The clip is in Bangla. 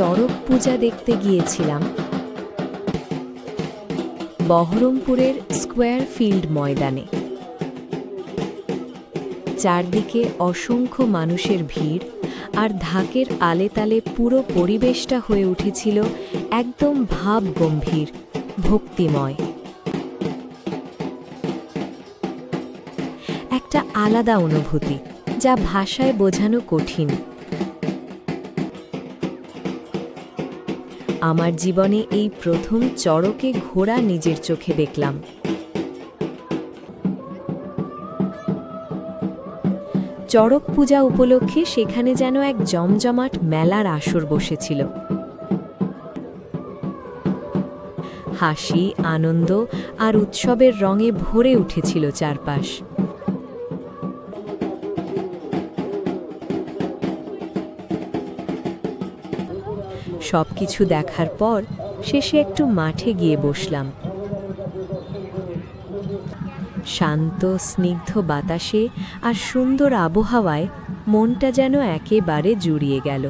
চড়ক পূজা দেখতে গিয়েছিলাম বহরমপুরের স্কোয়ার ফিল্ড ময়দানে। চারদিকে অসংখ্য মানুষের ভিড়, আর ঢাকের আলেতালে পুরো পরিবেশটা হয়ে উঠেছিল একদম ভাবগম্ভীর, ভক্তিময়। একটা আলাদা অনুভূতি যা ভাষায় বোঝানো কঠিন। আমার জীবনে এই প্রথম চড়কে ঘোড়া নিজের চোখে দেখলাম। চড়ক পূজা উপলক্ষে সেখানে যেন এক জমজমাট মেলার আসর বসেছিল। হাসি, আনন্দ আর উৎসবের রঙে ভরে উঠেছিল চারপাশ। সবকিছু দেখার পর শেষে একটু মাঠে গিয়ে বসলাম। শান্ত স্নিগ্ধ বাতাসে আর সুন্দর আবহাওয়ায় মনটা যেন একেবারে জুড়িয়ে গেল।